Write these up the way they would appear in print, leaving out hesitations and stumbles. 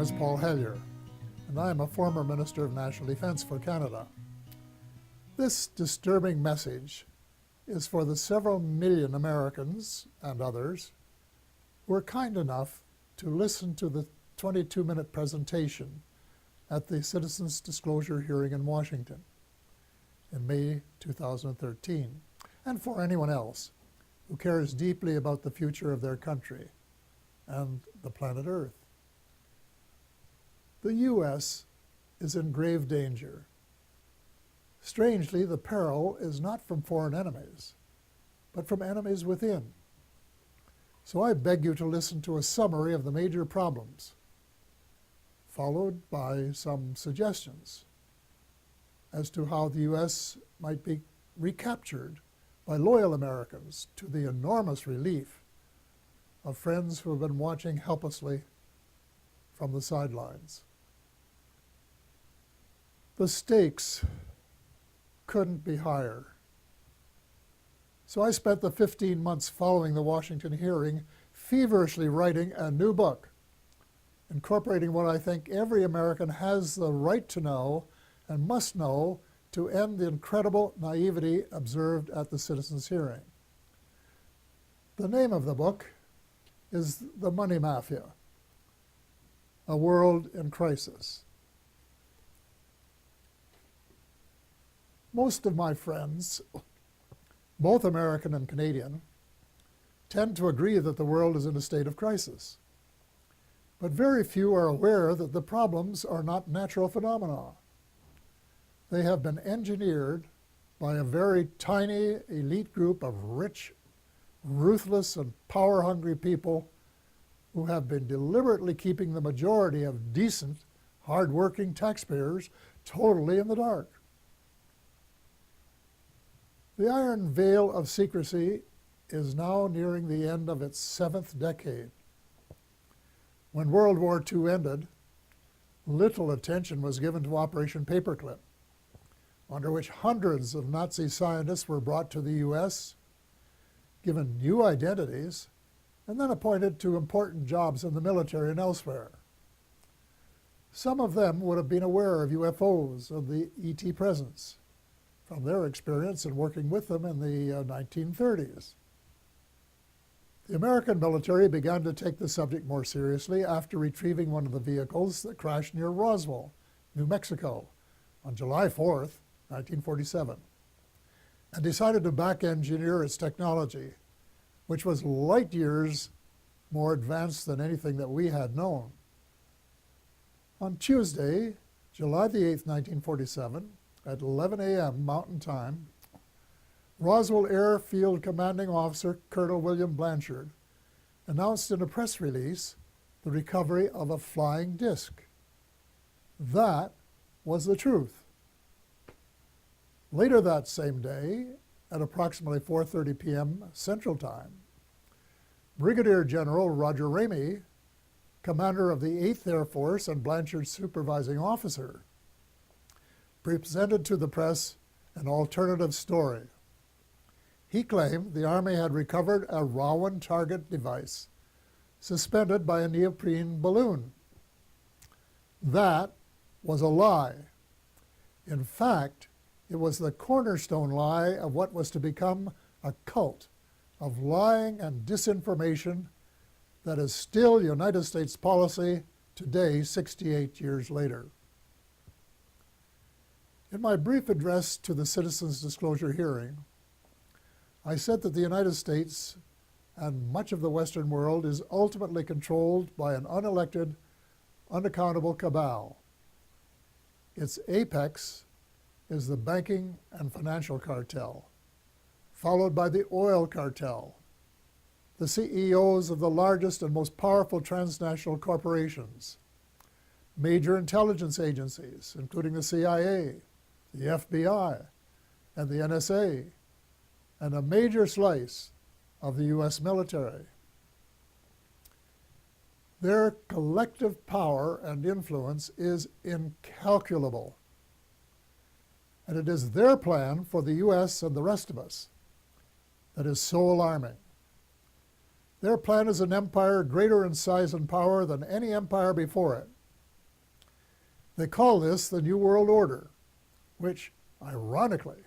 is Paul Hellyer, and I am a former Minister of National Defence for Canada. This disturbing message is for the several million Americans and others who were kind enough to listen to the 22-minute presentation at the Citizens Disclosure hearing in Washington in May 2013, and for anyone else who cares deeply about the future of their country and the planet Earth. The U.S. is in grave danger. Strangely, the peril is not from foreign enemies, but from enemies within. So I beg you to listen to a summary of the major problems, followed by some suggestions as to how the U.S. might be recaptured by loyal Americans, to the enormous relief of friends who have been watching helplessly from the sidelines. The stakes couldn't be higher. So I spent the 15 months following the Washington hearing feverishly writing a new book, incorporating what I think every American has the right to know and must know to end the incredible naivety observed at the citizens' hearing. The name of the book is The Money Mafia, A World in Crisis. Most of my friends, both American and Canadian, tend to agree that the world is in a state of crisis. But very few are aware that the problems are not natural phenomena. They have been engineered by a very tiny elite group of rich, ruthless, and power-hungry people who have been deliberately keeping the majority of decent, hard-working taxpayers totally in the dark. The iron veil of secrecy is now nearing the end of its 7th decade. When World War II ended, little attention was given to Operation Paperclip, under which hundreds of Nazi scientists were brought to the U.S., given new identities, and then appointed to important jobs in the military and elsewhere. Some of them would have been aware of UFOs and the ET presence from their experience in working with them in the 1930s. The American military began to take the subject more seriously after retrieving one of the vehicles that crashed near Roswell, New Mexico, on July 4th, 1947, and decided to back-engineer its technology, which was light years more advanced than anything that we had known. On Tuesday, July the 8th, 1947, at 11 a.m. Mountain Time, Roswell Airfield Commanding Officer Colonel William Blanchard announced in a press release the recovery of a flying disc. That was the truth. Later that same day, at approximately 4:30 p.m. Central Time, Brigadier General Roger Ramey, commander of the 8th Air Force and Blanchard's supervising officer, presented to the press an alternative story. He claimed the Army had recovered a Rowan target device suspended by a neoprene balloon. That was a lie. In fact, it was the cornerstone lie of what was to become a cult of lying and disinformation that is still United States policy today, 68 years later. In my brief address to the Citizens Disclosure hearing, I said that the United States and much of the Western world is ultimately controlled by an unelected, unaccountable cabal. Its apex is the banking and financial cartel, followed by the oil cartel, the CEOs of the largest and most powerful transnational corporations, major intelligence agencies, including the CIA, the FBI, and the NSA, and a major slice of the U.S. military. Their collective power and influence is incalculable. And it is their plan for the U.S. and the rest of us that is so alarming. Their plan is an empire greater in size and power than any empire before it, They call this the New World Order, which, ironically,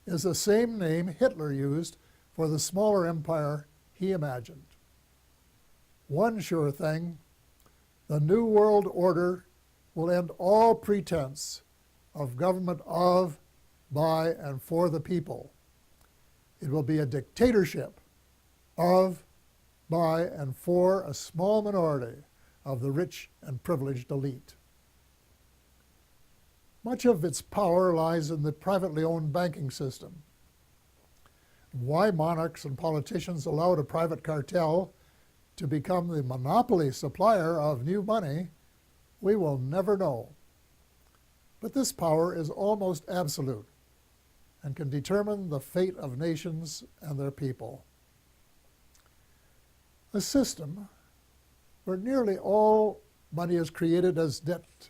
is the same name Hitler used for the smaller empire he imagined. One sure thing, the New World Order will end all pretense of government of, by, and for the people. It will be a dictatorship of, by, and for a small minority of the rich and privileged elite. Much of its power lies in the privately owned banking system. Why monarchs and politicians allowed a private cartel to become the monopoly supplier of new money, we will never know. But this power is almost absolute and can determine the fate of nations and their people. A system where nearly all money is created as debt,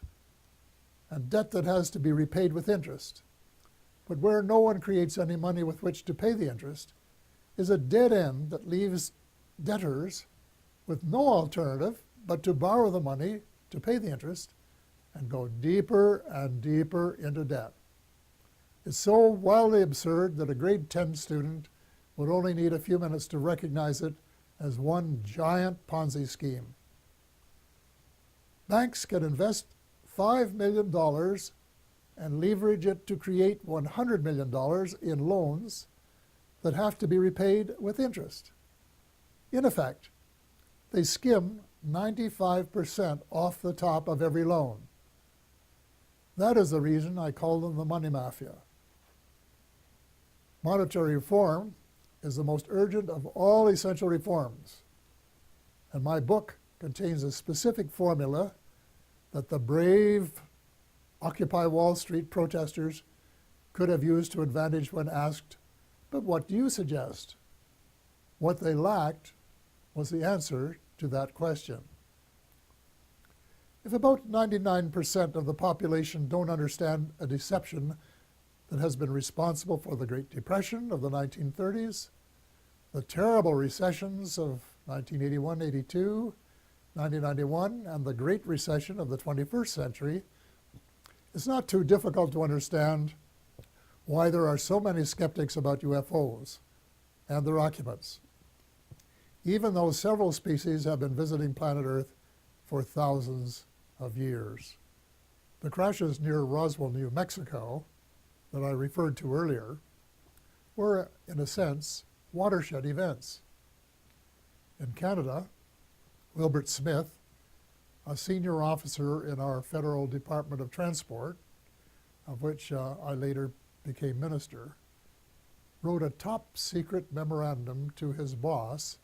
and debt that has to be repaid with interest, but where no one creates any money with which to pay the interest, is a dead end that leaves debtors with no alternative but to borrow the money to pay the interest and go deeper and deeper into debt. It's so wildly absurd that a grade 10 student would only need a few minutes to recognize it as one giant Ponzi scheme. Banks can invest $5 million and leverage it to create $100 million in loans that have to be repaid with interest. In effect, they skim 95% off the top of every loan. That is the reason I call them the money mafia. Monetary reform is the most urgent of all essential reforms, and my book contains a specific formula that the brave Occupy Wall Street protesters could have used to advantage when asked, "But what do you suggest?" What they lacked was the answer to that question. If about 99% of the population don't understand a deception that has been responsible for the Great Depression of the 1930s, the terrible recessions of 1981-82, 1991, and the Great Recession of the 21st century, it's not too difficult to understand why there are so many skeptics about UFOs and their occupants, even though several species have been visiting planet Earth for thousands of years. The crashes near Roswell, New Mexico, that I referred to earlier, were, in a sense, watershed events. In Canada, Wilbert Smith, a senior officer in our Federal Department of Transport, of which I later became minister, wrote a top-secret memorandum to his boss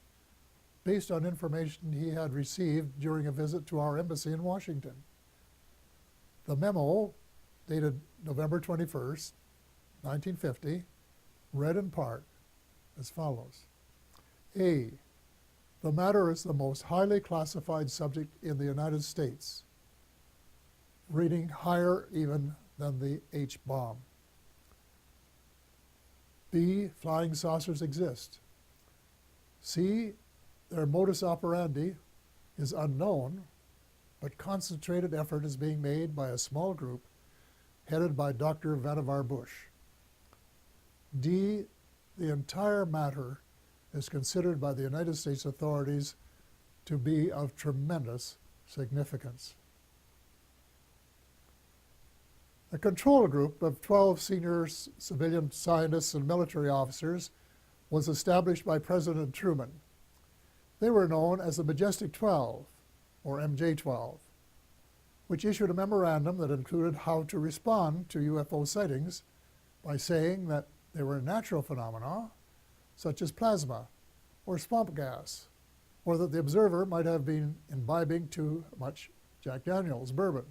based on information he had received during a visit to our embassy in Washington. The memo, dated November 21st, 1950, read in part as follows. A, the matter is the most highly classified subject in the United States, reading higher even than the H-bomb. B, flying saucers exist. C, their modus operandi is unknown, but concentrated effort is being made by a small group headed by Dr. Vannevar Bush. D, the entire matter is considered by the United States authorities to be of tremendous significance. A control group of 12 senior civilian scientists and military officers was established by President Truman. They were known as the Majestic 12, or MJ-12, which issued a memorandum that included how to respond to UFO sightings by saying that they were natural phenomena, such as plasma or swamp gas, or that the observer might have been imbibing too much Jack Daniels bourbon.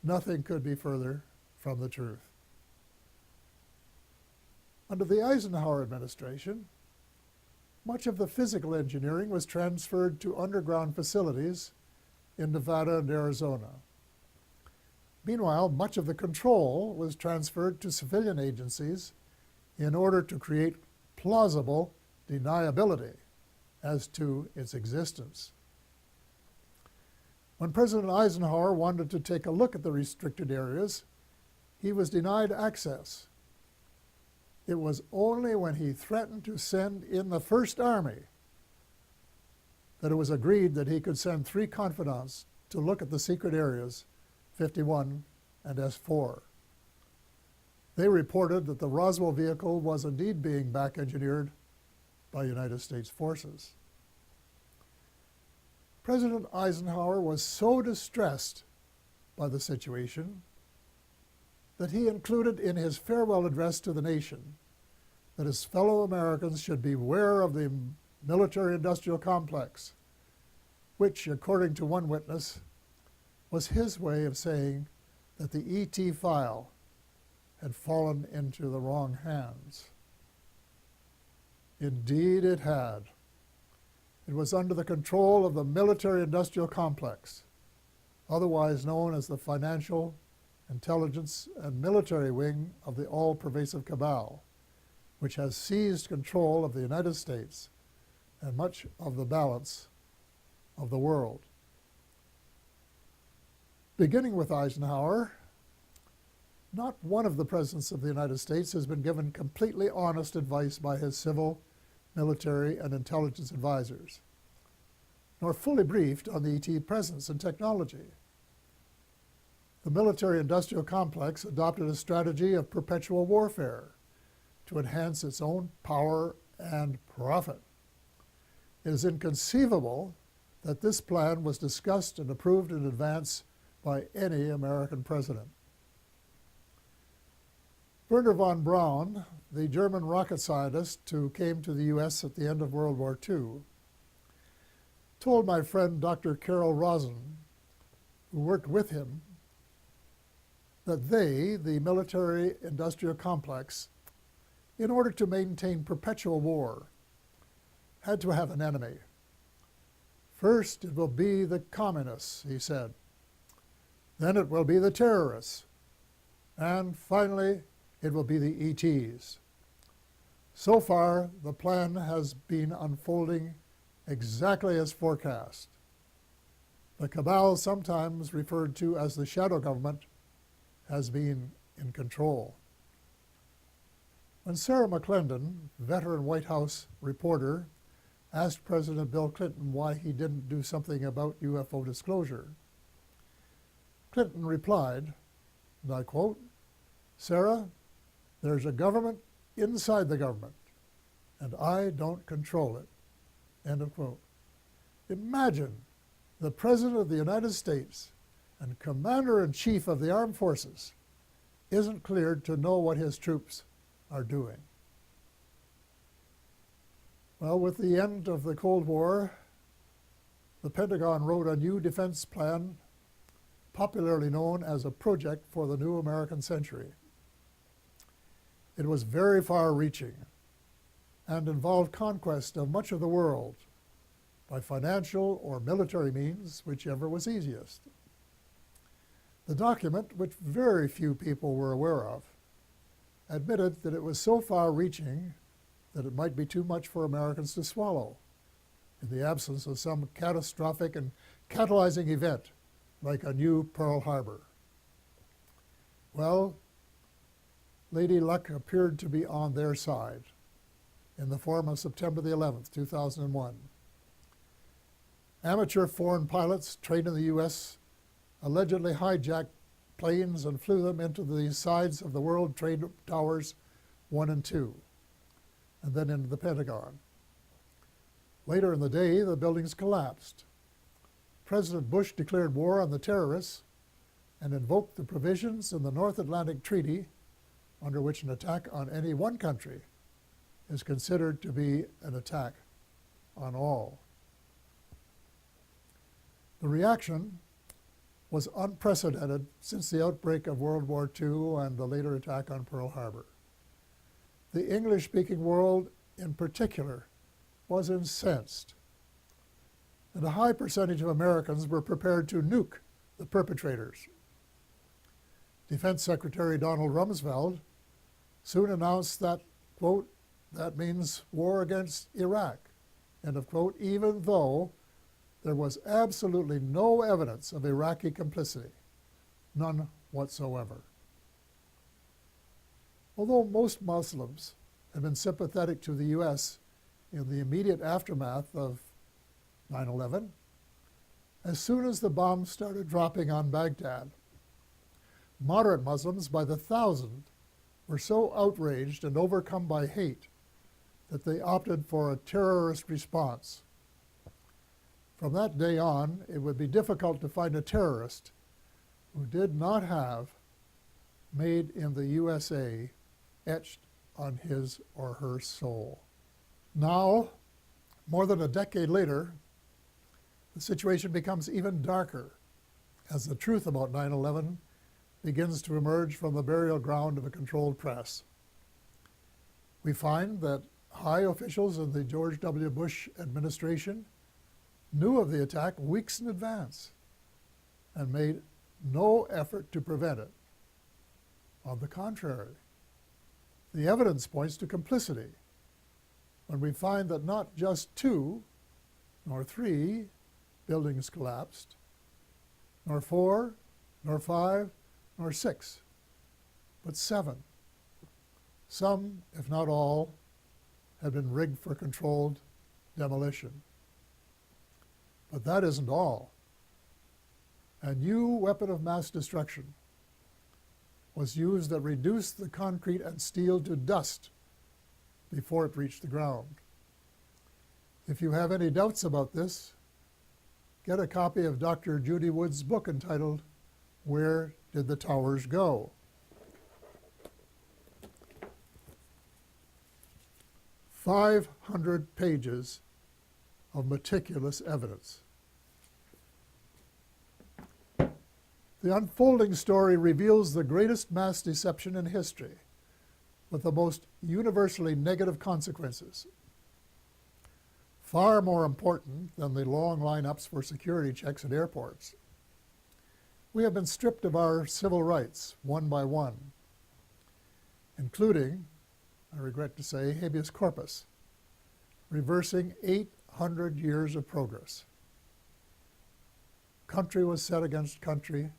Nothing could be further from the truth. Under the Eisenhower administration, much of the physical engineering was transferred to underground facilities in Nevada and Arizona. Meanwhile, much of the control was transferred to civilian agencies in order to create plausible deniability as to its existence. When President Eisenhower wanted to take a look at the restricted areas, he was denied access. It was only when he threatened to send in the First Army that it was agreed that he could send 3 confidants to look at the secret areas 51 and S4. They reported that the Roswell vehicle was indeed being back-engineered by United States forces. President Eisenhower was so distressed by the situation that he included in his farewell address to the nation that his fellow Americans should beware of the military-industrial complex, which, according to one witness, was his way of saying that the ET file had fallen into the wrong hands. Indeed it had. It was under the control of the military-industrial complex, otherwise known as the financial, intelligence, and military wing of the all-pervasive cabal, which has seized control of the United States and much of the balance of the world. Beginning with Eisenhower, not one of the presidents of the United States has been given completely honest advice by his civil, military, and intelligence advisors, nor fully briefed on the ET presence and technology. The military-industrial complex adopted a strategy of perpetual warfare to enhance its own power and profit. It is inconceivable that this plan was discussed and approved in advance by any American president. Wernher von Braun, the German rocket scientist who came to the U.S. at the end of World War II, told my friend Dr. Carol Rosen, who worked with him, that they, the military-industrial complex, in order to maintain perpetual war, had to have an enemy. First, it will be the communists, he said. Then it will be the terrorists. And finally, it will be the ETs. So far, the plan has been unfolding exactly as forecast. The cabal, sometimes referred to as the shadow government, has been in control. When Sarah McClendon, veteran White House reporter, asked President Bill Clinton why he didn't do something about UFO disclosure, Clinton replied, and I quote, "Sarah, there's a government inside the government, and I don't control it." End of quote. Imagine the President of the United States and Commander-in-Chief of the Armed Forces isn't cleared to know what his troops are doing. Well, with the end of the Cold War, the Pentagon wrote a new defense plan, popularly known as a project for the new American century. It was very far-reaching and involved conquest of much of the world by financial or military means, whichever was easiest. The document, which very few people were aware of, admitted that it was so far-reaching that it might be too much for Americans to swallow in the absence of some catastrophic and catalyzing event like a new Pearl Harbor. Well, Lady Luck appeared to be on their side in the form of September the 11th, 2001. Amateur foreign pilots trained in the U.S. allegedly hijacked planes and flew them into the sides of the World Trade Towers 1 and 2, and then into the Pentagon. Later in the day, the buildings collapsed. President Bush declared war on the terrorists and invoked the provisions in the North Atlantic Treaty under which an attack on any one country is considered to be an attack on all. The reaction was unprecedented since the outbreak of World War II and the later attack on Pearl Harbor. The English-speaking world in particular was incensed, and a high percentage of Americans were prepared to nuke the perpetrators. Defense Secretary Donald Rumsfeld soon announced that, quote, "that means war against Iraq," end of quote, even though there was absolutely no evidence of Iraqi complicity, none whatsoever. Although most Muslims had been sympathetic to the U.S. in the immediate aftermath of 9/11, as soon as the bombs started dropping on Baghdad, moderate Muslims by the thousand were so outraged and overcome by hate that they opted for a terrorist response. From that day on, it would be difficult to find a terrorist who did not have "Made in the USA" etched on his or her soul. Now, more than a decade later, the situation becomes even darker as the truth about 9/11 begins to emerge from the burial ground of a controlled press. We find that high officials in the George W. Bush administration knew of the attack weeks in advance and made no effort to prevent it. On the contrary, the evidence points to complicity when we find that not just 2, nor 3 buildings collapsed, nor 4, nor 5, nor 6, but 7. Some, if not all, had been rigged for controlled demolition. But that isn't all. A new weapon of mass destruction was used that reduced the concrete and steel to dust before it reached the ground. If you have any doubts about this, get a copy of Dr. Judy Wood's book entitled "Where Did the Towers Go?" 500 pages of meticulous evidence. The unfolding story reveals the greatest mass deception in history, with the most universally negative consequences. Far more important than the long lineups for security checks at airports. We have been stripped of our civil rights one by one, including, I regret to say, habeas corpus, reversing 800 years of progress. Country was set against country,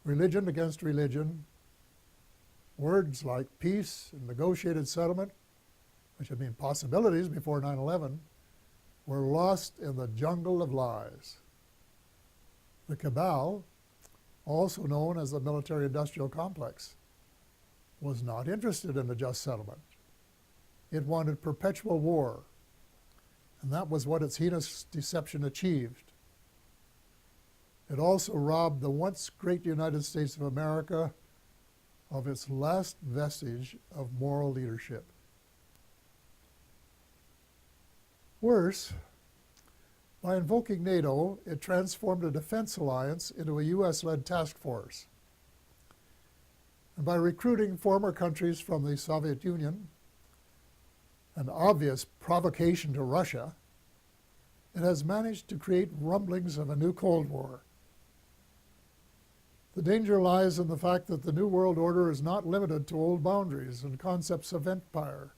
religion against religion. Words like peace and negotiated settlement, which had been possibilities before 9/11, were lost in the jungle of lies. The cabal, also known as the military-industrial complex, was not interested in a just settlement. It wanted perpetual war, and that was what its heinous deception achieved. It also robbed the once great United States of America of its last vestige of moral leadership. Worse, by invoking NATO, it transformed a defense alliance into a US-led task force. And by recruiting former countries from the Soviet Union, an obvious provocation to Russia, it has managed to create rumblings of a new Cold War. The danger lies in the fact that the New World Order is not limited to old boundaries and concepts of empire,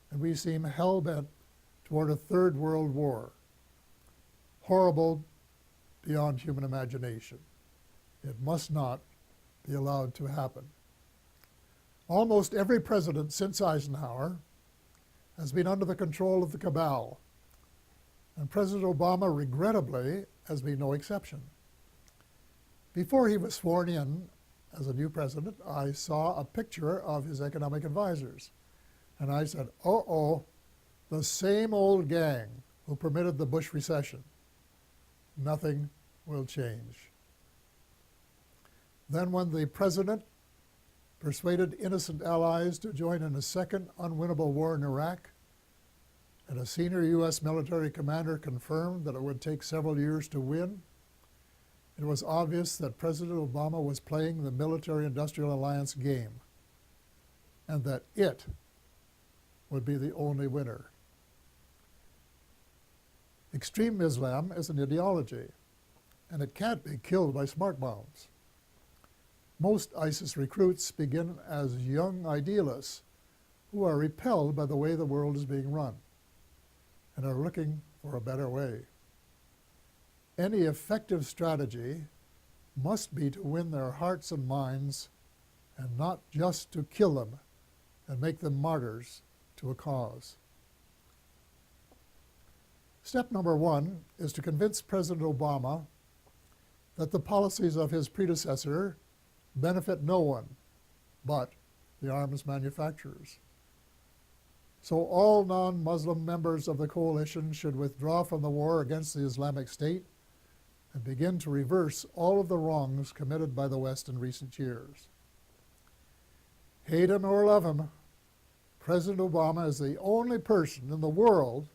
and we seem hell-bent toward a third world war, horrible beyond human imagination. It must not be allowed to happen. Almost every president since Eisenhower has been under the control of the cabal, and President Obama, regrettably, has been no exception. Before he was sworn in as a new president, I saw a picture of his economic advisors, and I said, uh-oh, the same old gang who permitted the Bush recession. Nothing will change. Then when the president persuaded innocent allies to join in a second unwinnable war in Iraq, and a senior U.S. military commander confirmed that it would take several years to win, it was obvious that President Obama was playing the military-industrial alliance game, and that it would be the only winner. Extreme Islam is an ideology, and it can't be killed by smart bombs. Most ISIS recruits begin as young idealists who are repelled by the way the world is being run and are looking for a better way. Any effective strategy must be to win their hearts and minds, and not just to kill them and make them martyrs to a cause. Step number 1 is to convince President Obama that the policies of his predecessor benefit no one but the arms manufacturers. So all non-Muslim members of the coalition should withdraw from the war against the Islamic State and begin to reverse all of the wrongs committed by the West in recent years. Hayden or Levin, President Obama is the only person in the world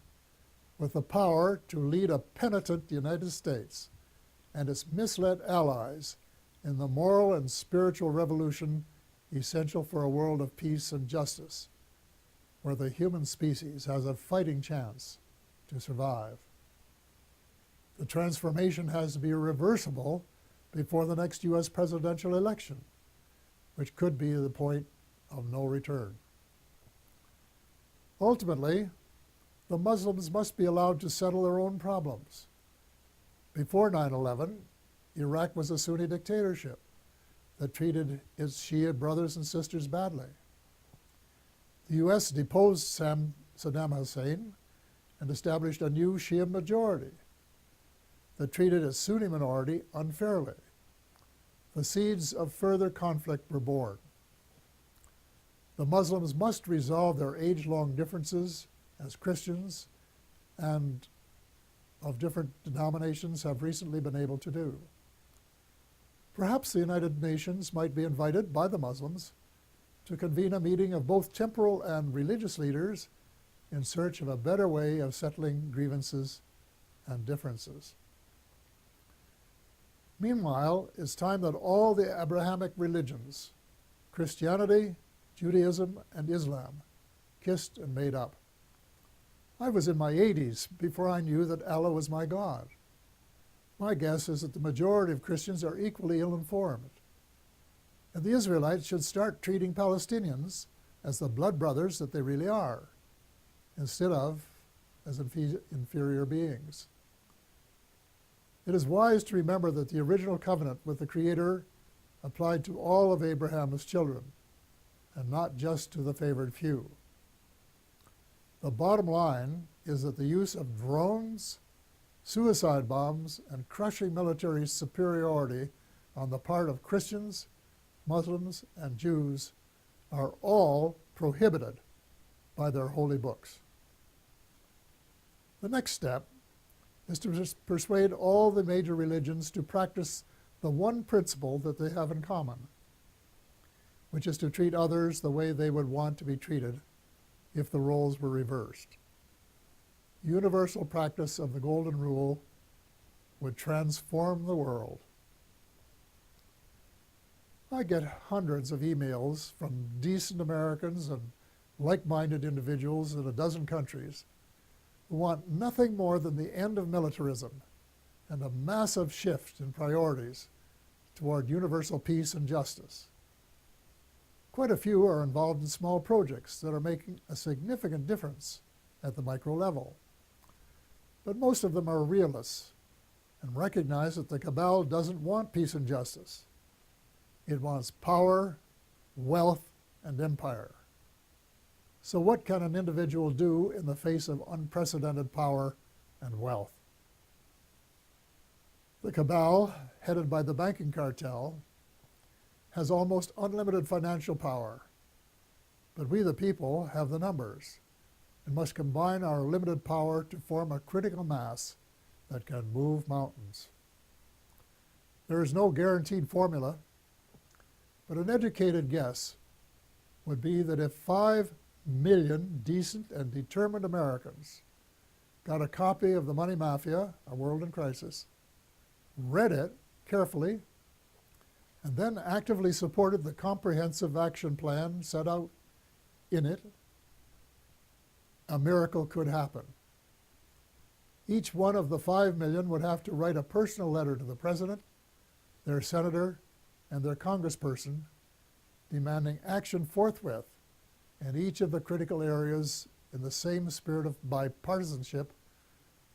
with the power to lead a penitent United States and its misled allies in the moral and spiritual revolution essential for a world of peace and justice, where the human species has a fighting chance to survive. The transformation has to be reversible before the next U.S. presidential election, which could be the point of no return. Ultimately, the Muslims must be allowed to settle their own problems. Before 9/11, Iraq was a Sunni dictatorship that treated its Shia brothers and sisters badly. The U.S. deposed Saddam Hussein and established a new Shia majority that treated its Sunni minority unfairly. The seeds of further conflict were born. The Muslims must resolve their age-long differences as Christians and of different denominations have recently been able to do. Perhaps the United Nations might be invited by the Muslims to convene a meeting of both temporal and religious leaders in search of a better way of settling grievances and differences. Meanwhile, it's time that all the Abrahamic religions, Christianity, Judaism, and Islam, kissed and made up. I was in my 80s before I knew that Allah was my God. My guess is that the majority of Christians are equally ill-informed. And the Israelites should start treating Palestinians as the blood brothers that they really are, instead of as inferior beings. It is wise to remember that the original covenant with the Creator applied to all of Abraham's children, and not just to the favored few. The bottom line is that the use of drones, suicide bombs, and crushing military superiority on the part of Christians, Muslims, and Jews are all prohibited by their holy books. The next step is to persuade all the major religions to practice the one principle that they have in common, which is to treat others the way they would want to be treated if the roles were reversed. Universal practice of the Golden Rule would transform the world. I get hundreds of emails from decent Americans and like-minded individuals in a dozen countries who want nothing more than the end of militarism and a massive shift in priorities toward universal peace and justice. Quite a few are involved in small projects that are making a significant difference at the micro level. But most of them are realists and recognize that the cabal doesn't want peace and justice. It wants power, wealth, and empire. So what can an individual do in the face of unprecedented power and wealth? The cabal, headed by the banking cartel, has almost unlimited financial power. But we, the people, have the numbers and must combine our limited power to form a critical mass that can move mountains. There is no guaranteed formula, but an educated guess would be that if 5 million decent and determined Americans got a copy of The Money Mafia, A World in Crisis, read it carefully, and then actively supported the comprehensive action plan set out in it, a miracle could happen. Each one of the 5 million would have to write a personal letter to the president, their senator, and their congressperson, demanding action forthwith in each of the critical areas in the same spirit of bipartisanship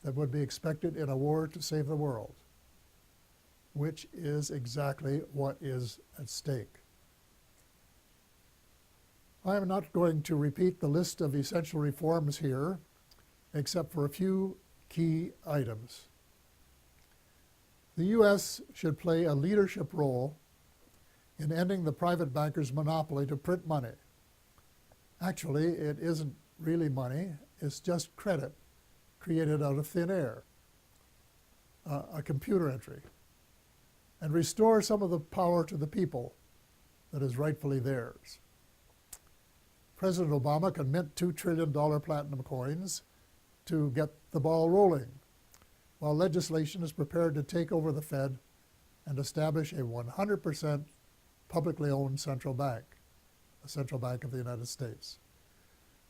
that would be expected in a war to save the world, which is exactly what is at stake. I am not going to repeat the list of essential reforms here, except for a few key items. The U.S. should play a leadership role in ending the private bankers' monopoly to print money. Actually, it isn't really money, it's just credit created out of thin air, a computer entry, and restore some of the power to the people that is rightfully theirs. President Obama can mint $2 trillion platinum coins to get the ball rolling, while legislation is prepared to take over the Fed and establish a 100% publicly owned central bank, the Central Bank of the United States.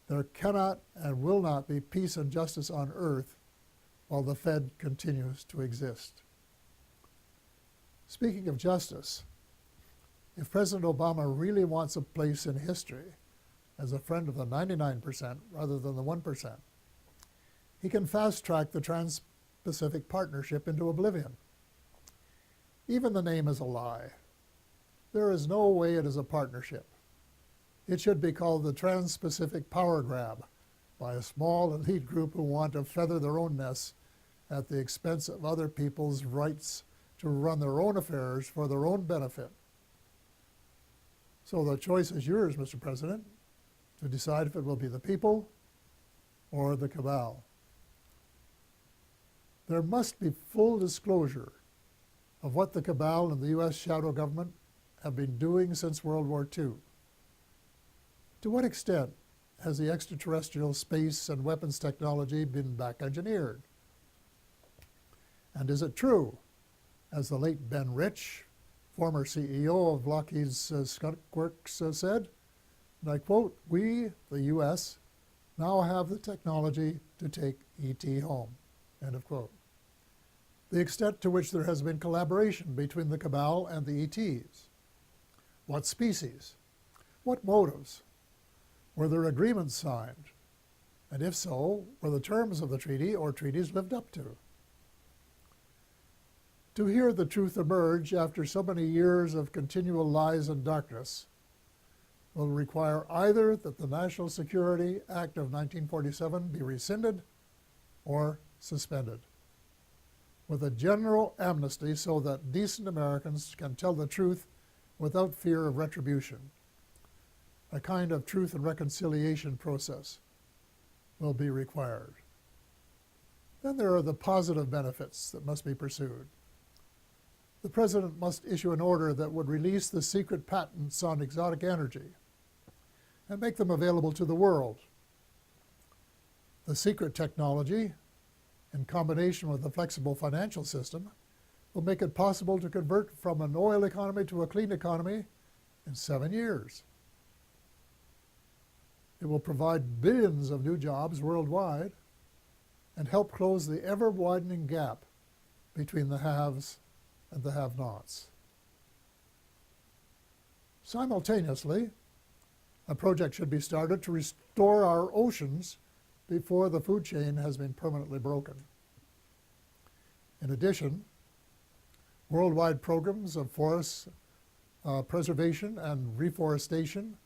There cannot and will not be peace and justice on earth while the Fed continues to exist. Speaking of justice, if President Obama really wants a place in history as a friend of the 99% rather than the 1%, he can fast-track the Trans-Pacific Partnership into oblivion. Even the name is a lie. There is no way it is a partnership. It should be called the Trans-Pacific Power Grab by a small elite group who want to feather their own nests at the expense of other people's rights to run their own affairs for their own benefit. So the choice is yours, Mr. President, to decide if it will be the people or the cabal. There must be full disclosure of what the cabal and the U.S. shadow government have been doing since World War II. To what extent has the extraterrestrial space and weapons technology been back-engineered? And is it true, as the late Ben Rich, former CEO of Lockheed's Skunk Works, said, and I quote, "We, the U.S., now have the technology to take ET home," end of quote. The extent to which there has been collaboration between the cabal and the ETs. What species? What motives? Were there agreements signed? And if so, were the terms of the treaty or treaties lived up to? To hear the truth emerge after so many years of continual lies and darkness will require either that the National Security Act of 1947 be rescinded or suspended, with a general amnesty so that decent Americans can tell the truth without fear of retribution. A kind of truth and reconciliation process will be required. Then there are the positive benefits that must be pursued. The President must issue an order that would release the secret patents on exotic energy and make them available to the world. The secret technology, in combination with a flexible financial system, will make it possible to convert from an oil economy to a clean economy in 7 years. It will provide billions of new jobs worldwide and help close the ever-widening gap between the haves and the have-nots. Simultaneously, a project should be started to restore our oceans before the food chain has been permanently broken. In addition, worldwide programs of forest preservation and reforestation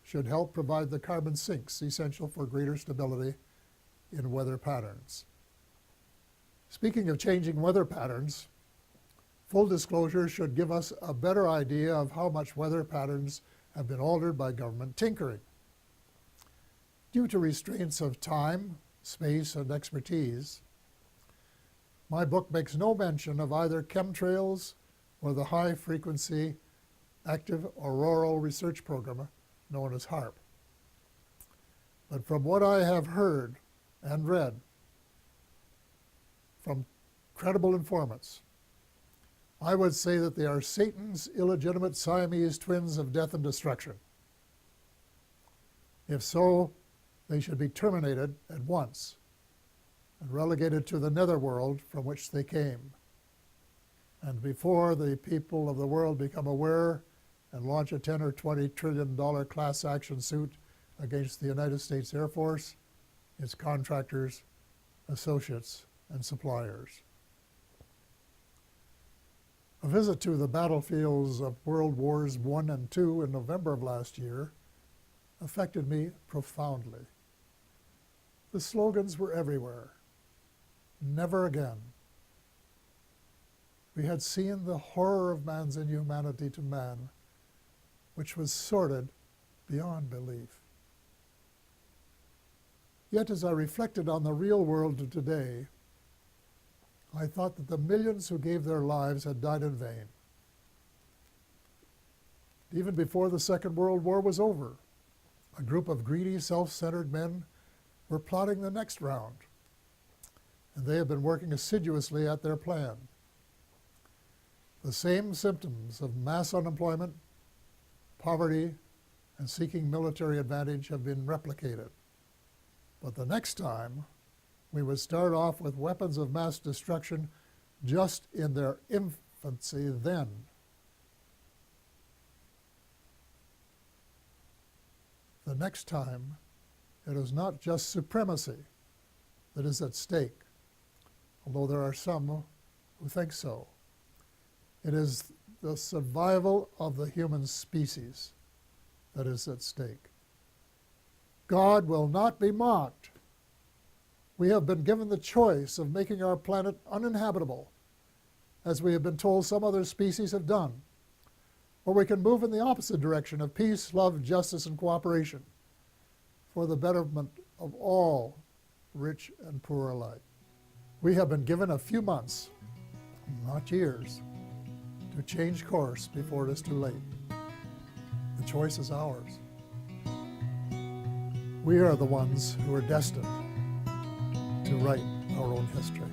should help provide the carbon sinks essential for greater stability in weather patterns. Speaking of changing weather patterns, full disclosure should give us a better idea of how much weather patterns have been altered by government tinkering. Due to restraints of time, space, and expertise, my book makes no mention of either chemtrails or the high-frequency active auroral research program known as HAARP. But from what I have heard and read from credible informants, I would say that they are Satan's illegitimate Siamese twins of death and destruction. If so, they should be terminated at once and relegated to the netherworld from which they came. And before the people of the world become aware and launch a $10 or $20 trillion class action suit against the United States Air Force, its contractors, associates, and suppliers. A visit to the battlefields of World Wars I and II in November of last year affected me profoundly. The slogans were everywhere. Never again. We had seen the horror of man's inhumanity to man, which was sordid beyond belief. Yet as I reflected on the real world of today, I thought that the millions who gave their lives had died in vain. Even before the Second World War was over, a group of greedy, self-centered men were plotting the next round, and they have been working assiduously at their plan. The same symptoms of mass unemployment, poverty, and seeking military advantage have been replicated. But the next time, we would start off with weapons of mass destruction just in their infancy then. The next time, it is not just supremacy that is at stake, although there are some who think so. It is the survival of the human species that is at stake. God will not be mocked. We have been given the choice of making our planet uninhabitable, as we have been told some other species have done, or we can move in the opposite direction of peace, love, justice, and cooperation for the betterment of all, rich and poor alike. We have been given a few months, not years, to change course before it is too late. The choice is ours. We are the ones who are destined to write our own history.